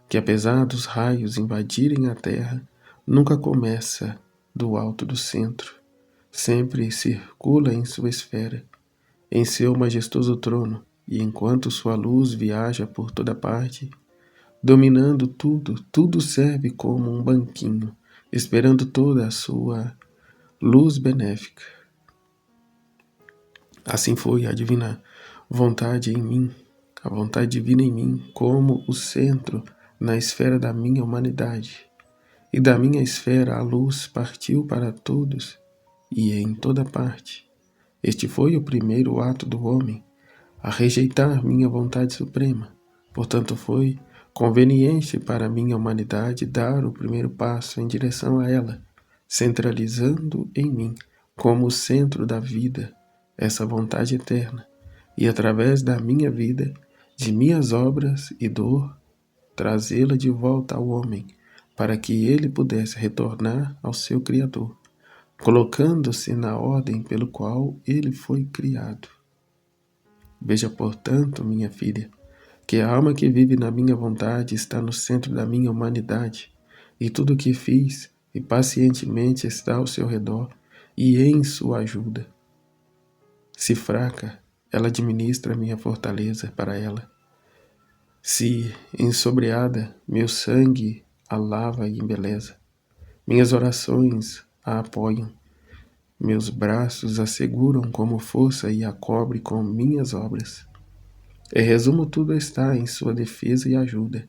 que apesar dos raios invadirem a terra, nunca começa do alto do centro, sempre circula em sua esfera, em seu majestoso trono, e enquanto sua luz viaja por toda parte, dominando tudo, tudo serve como um banquinho, esperando toda a sua luz benéfica. Assim foi a divina vontade em mim, a vontade divina em mim, como o centro na esfera da minha humanidade. E da minha esfera a luz partiu para todos e em toda parte. Este foi o primeiro ato do homem, a rejeitar minha vontade suprema. Portanto, foi conveniente para a minha humanidade dar o primeiro passo em direção a ela, centralizando em mim, como o centro da vida, essa vontade eterna, e através da minha vida, de minhas obras e dor, trazê-la de volta ao homem, para que ele pudesse retornar ao seu Criador, colocando-se na ordem pelo qual ele foi criado. Veja, portanto, minha filha, que a alma que vive na minha vontade está no centro da minha humanidade, e tudo o que fiz e pacientemente está ao seu redor e em sua ajuda. Se fraca, ela administra minha fortaleza para ela. Se ensobreada, meu sangue a lava e embeleza. Minhas orações a apoiam. Meus braços a seguram como força e a cobre com minhas obras. Em resumo, tudo está em sua defesa e ajuda.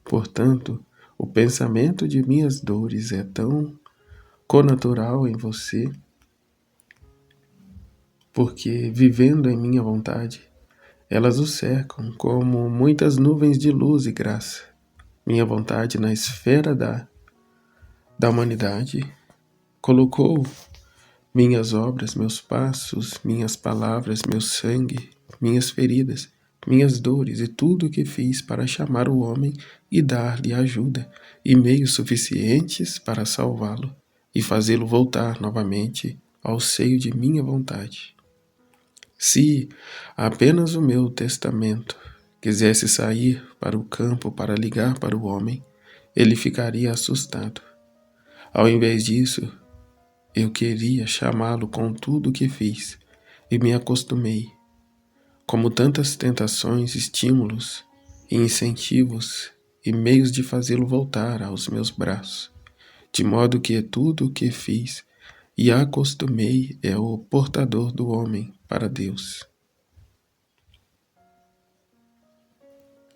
Portanto, o pensamento de minhas dores é tão connatural em você, porque, vivendo em minha vontade, elas o cercam como muitas nuvens de luz e graça. Minha vontade, na esfera da humanidade, colocou minhas obras, meus passos, minhas palavras, meu sangue, minhas feridas, minhas dores e tudo o que fiz para chamar o homem e dar-lhe ajuda e meios suficientes para salvá-lo e fazê-lo voltar novamente ao seio de minha vontade. Se apenas o meu testamento quisesse sair para o campo para ligar para o homem, ele ficaria assustado. Ao invés disso, eu queria chamá-lo com tudo o que fiz e me acostumei. Como tantas tentações, estímulos e incentivos e meios de fazê-lo voltar aos meus braços, de modo que tudo o que fiz e acostumei é o portador do homem para Deus.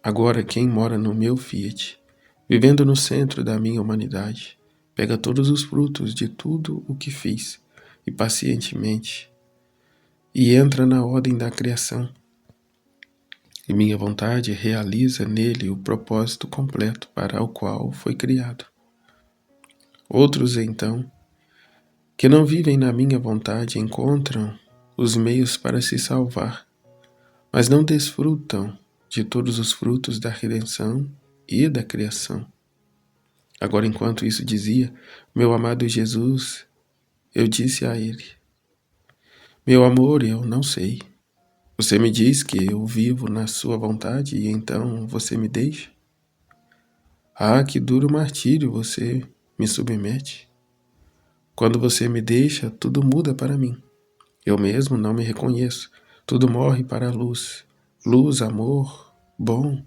Agora quem mora no meu Fiat, vivendo no centro da minha humanidade, pega todos os frutos de tudo o que fiz e pacientemente e entra na ordem da criação. E minha vontade realiza nele o propósito completo para o qual foi criado. Outros, então, que não vivem na minha vontade, encontram os meios para se salvar, mas não desfrutam de todos os frutos da redenção e da criação. Agora, enquanto isso dizia, meu amado Jesus, eu disse a ele: meu amor, eu não sei. Você me diz que eu vivo na sua vontade e então você me deixa? Ah, que duro martírio você me submete. Quando você me deixa, tudo muda para mim. Eu mesmo não me reconheço. Tudo morre para a luz. Luz, amor, bom,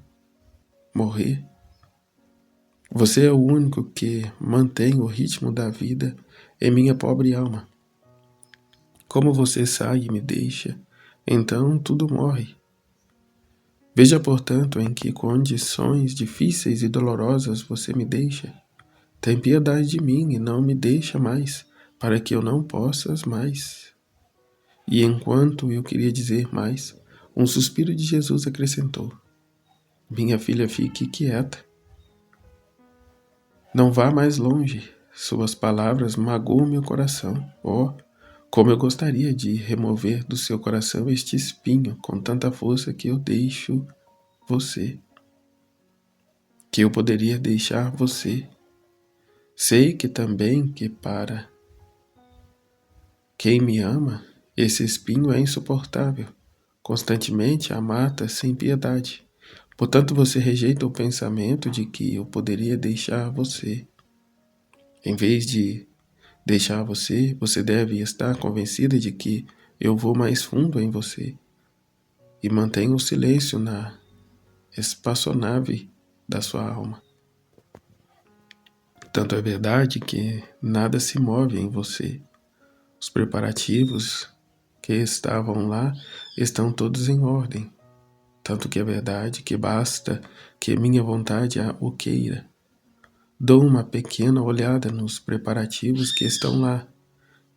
morrer. Você é o único que mantém o ritmo da vida em minha pobre alma. Como você sai e me deixa, então tudo morre. Veja, portanto, em que condições difíceis e dolorosas você me deixa. Tem piedade de mim e não me deixa mais, para que eu não possas mais. E enquanto eu queria dizer mais, um suspiro de Jesus acrescentou: minha filha, fique quieta. Não vá mais longe. Suas palavras magoam meu coração. Oh, como eu gostaria de remover do seu coração este espinho com tanta força que eu deixo você. Que eu poderia deixar você. Sei que também que para quem me ama, esse espinho é insuportável. Constantemente a mata sem piedade. Portanto, você rejeita o pensamento de que eu poderia deixar você. Em vez de deixar você, você deve estar convencida de que eu vou mais fundo em você e mantenho o silêncio na espaçonave da sua alma. Tanto é verdade que nada se move em você. Os preparativos que estavam lá estão todos em ordem. Tanto que é verdade que basta que minha vontade o queira. Dou uma pequena olhada nos preparativos que estão lá,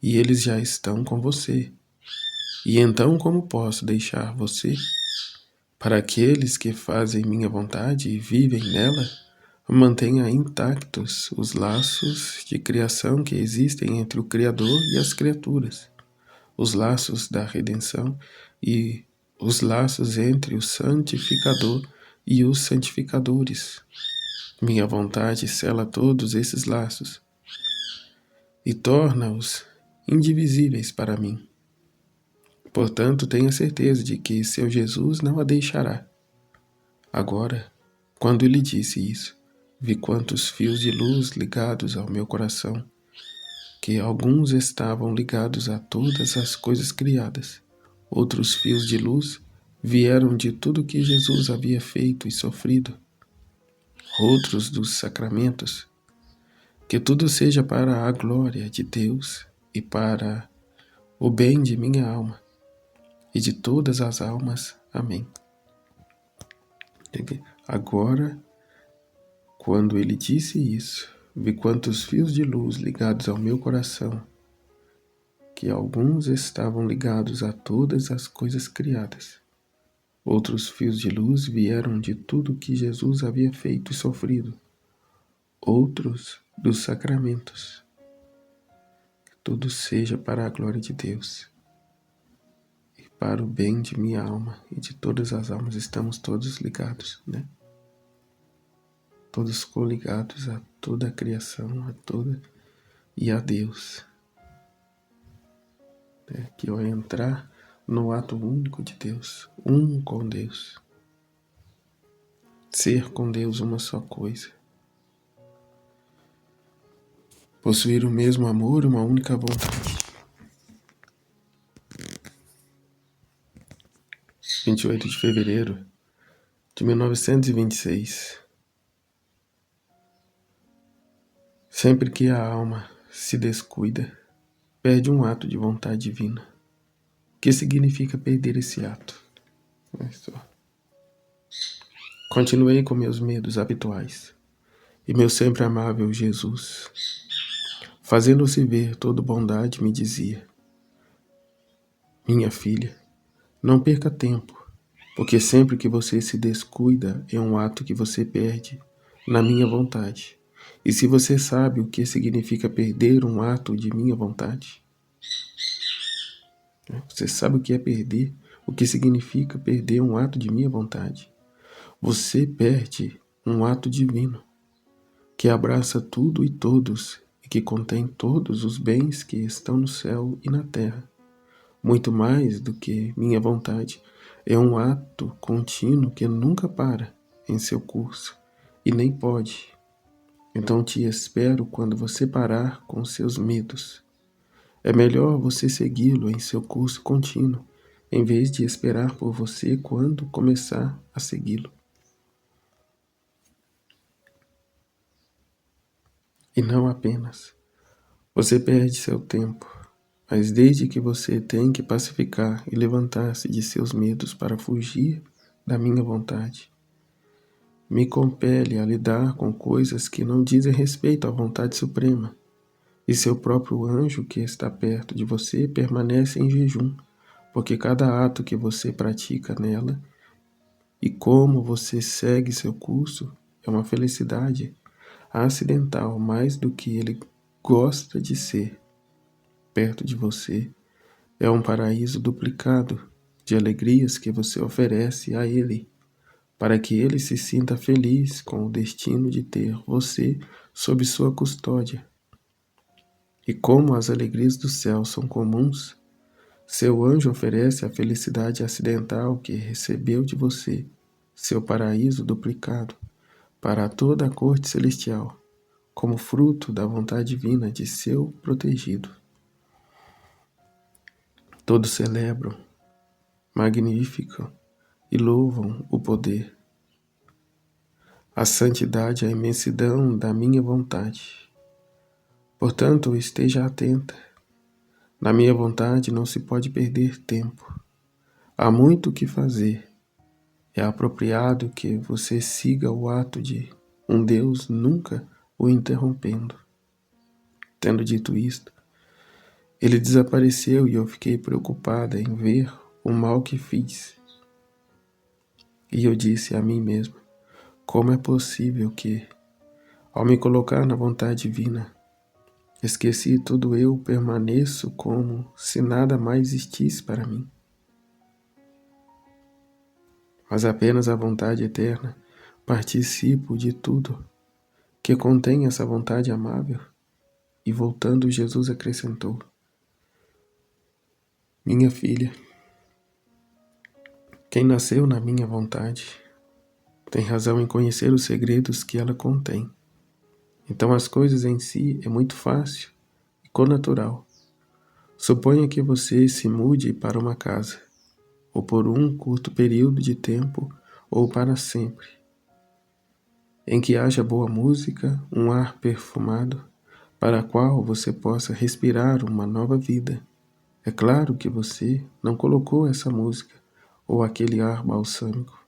e eles já estão com você. E então como posso deixar você? Para aqueles que fazem minha vontade e vivem nela, mantenha intactos os laços de criação que existem entre o Criador e as criaturas, os laços da redenção e os laços entre o santificador e os santificadores. Minha vontade sela todos esses laços e torna-os indivisíveis para mim. Portanto, tenha certeza de que seu Jesus não a deixará. Agora, quando ele disse isso, vi quantos fios de luz ligados ao meu coração, que alguns estavam ligados a todas as coisas criadas. Outros fios de luz vieram de tudo que Jesus havia feito e sofrido. Outros dos sacramentos. Que tudo seja para a glória de Deus e para o bem de minha alma e de todas as almas. Amém. Agora, quando ele disse isso, vi quantos fios de luz ligados ao meu coração, que alguns estavam ligados a todas as coisas criadas. Outros fios de luz vieram de tudo que Jesus havia feito e sofrido. Outros dos sacramentos. Que tudo seja para a glória de Deus e para o bem de minha alma e de todas as almas. Estamos todos ligados, né? Todos coligados a toda a criação, a toda e a Deus. né, que é entrar no ato único de Deus, um com Deus. Ser com Deus uma só coisa. Possuir o mesmo amor, uma única vontade. 28 de fevereiro de 1926. Sempre que a alma se descuida, perde um ato de vontade divina. O que significa perder esse ato? É só. Continuei com meus medos habituais, e meu sempre amável Jesus, fazendo-se ver toda bondade, me dizia: minha filha, não perca tempo, porque sempre que você se descuida é um ato que você perde na minha vontade. E se você sabe o que significa perder um ato de minha vontade, você sabe o que é perder, o que significa perder um ato de minha vontade. Você perde um ato divino, que abraça tudo e todos, e que contém todos os bens que estão no céu e na terra. Muito mais do que minha vontade, é um ato contínuo que nunca para em seu curso, e nem pode. Então te espero quando você parar com seus medos. É melhor você segui-lo em seu curso contínuo, em vez de esperar por você quando começar a segui-lo. E não apenas. Você perde seu tempo, mas desde que você tem que pacificar e levantar-se de seus medos para fugir da minha vontade, me compele a lidar com coisas que não dizem respeito à vontade suprema, e seu próprio anjo que está perto de você permanece em jejum, porque cada ato que você pratica nela e como você segue seu curso é uma felicidade acidental mais do que ele gosta de ser. Perto de você é um paraíso duplicado de alegrias que você oferece a ele, para que ele se sinta feliz com o destino de ter você sob sua custódia. E como as alegrias do céu são comuns, seu anjo oferece a felicidade acidental que recebeu de você, seu paraíso duplicado, para toda a corte celestial, como fruto da vontade divina de seu protegido. Todos celebram, magnificam e louvam o poder, a santidade, a imensidão da minha vontade. Portanto, esteja atenta. Na minha vontade não se pode perder tempo. Há muito o que fazer. É apropriado que você siga o ato de um Deus nunca o interrompendo. Tendo dito isto, ele desapareceu e eu fiquei preocupada em ver o mal que fiz. E eu disse a mim mesma: como é possível que, ao me colocar na vontade divina, esqueci todo eu permaneço como se nada mais existisse para mim? Mas apenas a vontade eterna participo de tudo que contém essa vontade amável. E voltando, Jesus acrescentou: minha filha, quem nasceu na minha vontade tem razão em conhecer os segredos que ela contém. Então as coisas em si é muito fácil e connatural. Suponha que você se mude para uma casa, ou por um curto período de tempo, ou para sempre, em que haja boa música, um ar perfumado, para a qual você possa respirar uma nova vida. É claro que você não colocou essa música ou aquele ar balsâmico,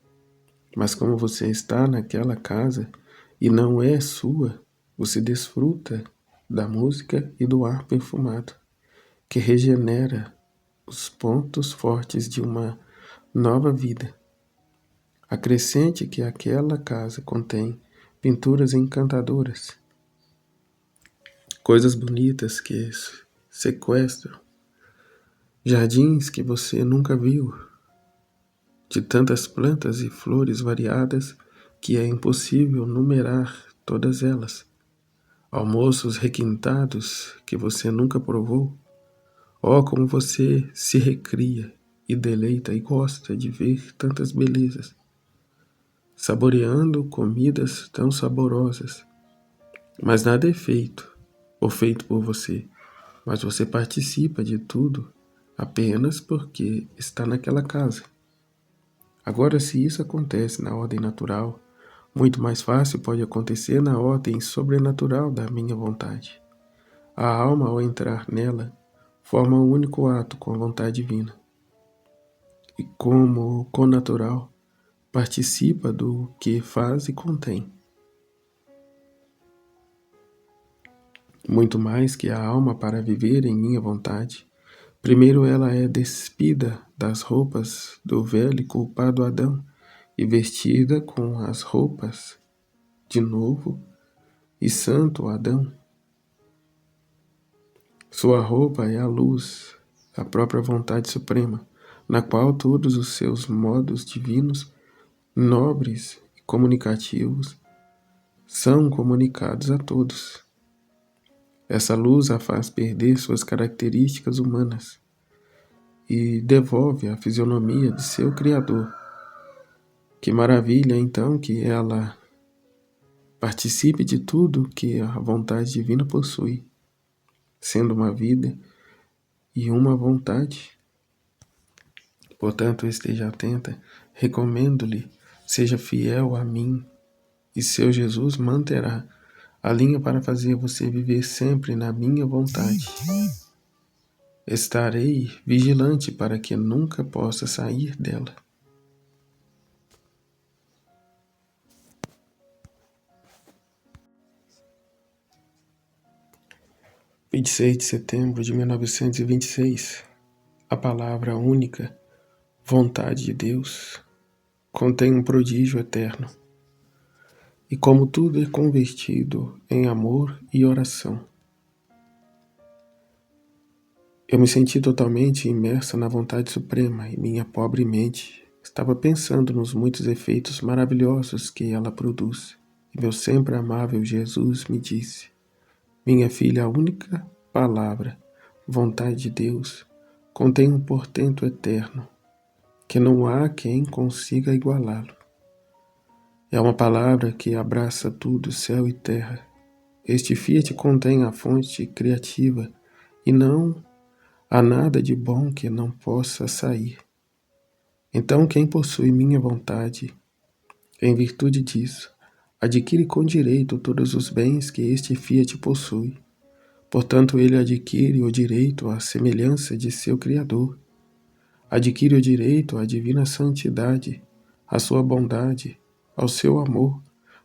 mas como você está naquela casa e não é sua, você desfruta da música e do ar perfumado, que regenera os pontos fortes de uma nova vida. Acrescente que aquela casa contém pinturas encantadoras, coisas bonitas que sequestram, jardins que você nunca viu, de tantas plantas e flores variadas que é impossível numerar todas elas, almoços requintados que você nunca provou, Oh, como você se recria e deleita e gosta de ver tantas belezas, saboreando comidas tão saborosas. Mas nada é feito ou feito por você, mas você participa de tudo apenas porque está naquela casa. Agora, se isso acontece na ordem natural, muito mais fácil pode acontecer na ordem sobrenatural da minha vontade. A alma, ao entrar nela, forma um único ato com a vontade divina. E como connatural, participa do que faz e contém. Muito mais que a alma para viver em minha vontade, primeiro ela é despida das roupas do velho e culpado Adão e vestida com as roupas de novo e santo Adão. Sua roupa é a luz, a própria vontade suprema, na qual todos os seus modos divinos, nobres e comunicativos, são comunicados a todos. Essa luz a faz perder suas características humanas e devolve a fisionomia de seu Criador. Que maravilha, então, que ela participe de tudo que a vontade divina possui, sendo uma vida e uma vontade. Portanto, esteja atenta, recomendo-lhe, seja fiel a mim, e seu Jesus manterá a linha para fazer você viver sempre na minha vontade. Estarei vigilante para que nunca possa sair dela. – 26 de setembro de 1926. A palavra única, vontade de Deus, contém um prodígio eterno. E como tudo é convertido em amor e oração, eu me senti totalmente imersa na vontade suprema e minha pobre mente estava pensando nos muitos efeitos maravilhosos que ela produz. E meu sempre amável Jesus me disse: minha filha, a única palavra, vontade de Deus, contém um portento eterno, que não há quem consiga igualá-lo. É uma palavra que abraça tudo, céu e terra. Este fiat contém a fonte criativa e não há nada de bom que não possa sair. Então, quem possui minha vontade, em virtude disso, adquire com direito todos os bens que este fiat possui. Portanto, ele adquire o direito à semelhança de seu Criador, adquire o direito à divina santidade, à sua bondade, ao seu amor.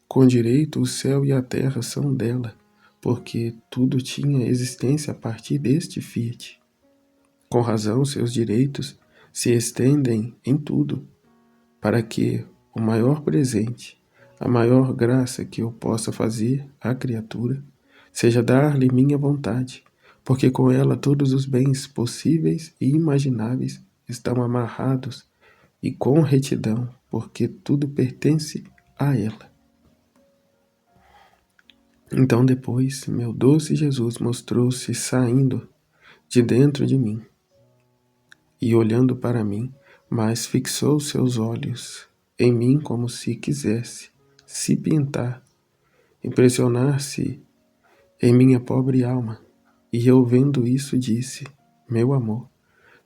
Com direito, o céu e a terra são dela, porque tudo tinha existência a partir deste fiat. Com razão, seus direitos se estendem em tudo, para que o maior presente, a maior graça que eu possa fazer à criatura, seja dar-lhe minha vontade, porque com ela todos os bens possíveis e imagináveis estão amarrados, e com retidão, porque tudo pertence a ela. Então depois, meu doce Jesus mostrou-se saindo de dentro de mim, e olhando para mim, mas fixou seus olhos em mim como se quisesse se pintar, impressionar-se em minha pobre alma. E eu, vendo isso, disse: meu amor,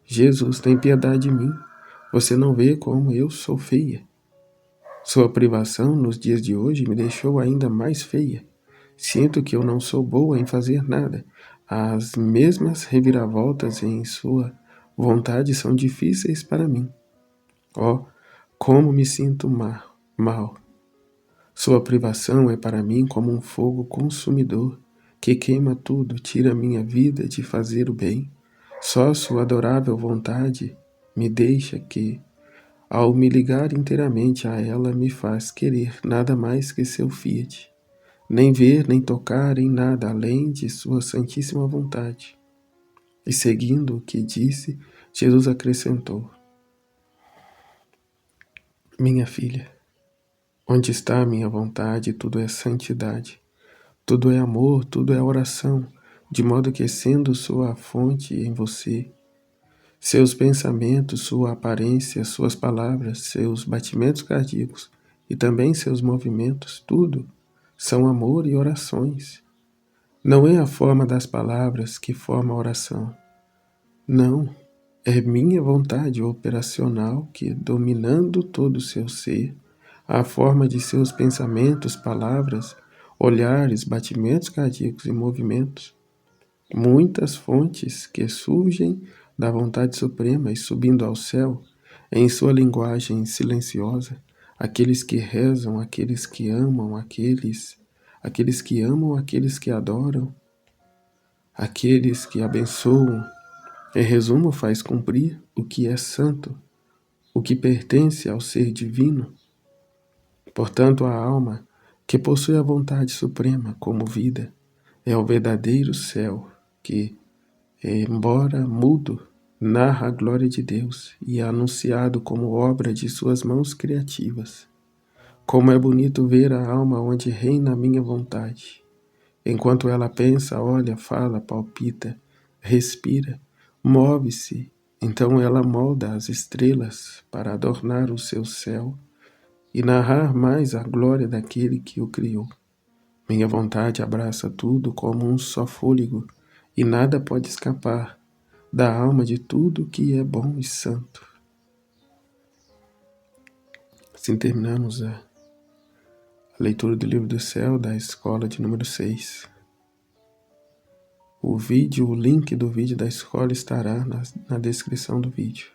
Jesus, tem piedade de mim. Você não vê como eu sou feia? Sua privação nos dias de hoje me deixou ainda mais feia. Sinto que eu não sou boa em fazer nada. As mesmas reviravoltas em sua vontade são difíceis para mim. Oh, como me sinto mal. Sua privação é para mim como um fogo consumidor, que queima tudo, tira minha vida de fazer o bem. Só sua adorável vontade me deixa que, ao me ligar inteiramente a ela, me faz querer nada mais que seu fiat, nem ver nem tocar em nada além de sua santíssima vontade. E seguindo o que disse, Jesus acrescentou: minha filha, onde está a minha vontade, tudo é santidade, tudo é amor, tudo é oração, de modo que, sendo sua fonte em você, seus pensamentos, sua aparência, suas palavras, seus batimentos cardíacos e também seus movimentos, tudo, são amor e orações. Não é a forma das palavras que forma a oração. Não, é minha vontade operacional que, dominando todo o seu ser, a forma de seus pensamentos, palavras, olhares, batimentos cardíacos e movimentos, muitas fontes que surgem da vontade suprema e subindo ao céu, em sua linguagem silenciosa, aqueles que rezam, aqueles que amam, aqueles que amam, aqueles que adoram, aqueles que abençoam, em resumo, faz cumprir o que é santo, o que pertence ao ser divino. Portanto, a alma, que possui a vontade suprema como vida, é o verdadeiro céu que, embora mudo, narra a glória de Deus e é anunciado como obra de suas mãos criativas. Como é bonito ver a alma onde reina a minha vontade. Enquanto ela pensa, olha, fala, palpita, respira, move-se, então ela molda as estrelas para adornar o seu céu e narrar mais a glória daquele que o criou. Minha vontade abraça tudo como um só fôlego e nada pode escapar da alma de tudo que é bom e santo. Assim terminamos a leitura do Livro do Céu da escola de número 6. O link do vídeo da escola estará na descrição do vídeo.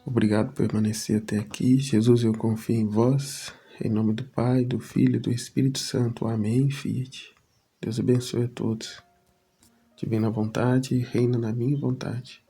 Obrigado por permanecer até aqui. Jesus, eu confio em vós. Em nome do Pai, do Filho e do Espírito Santo. Amém. Fiat. Deus abençoe a todos. Divina vontade, reina na minha vontade.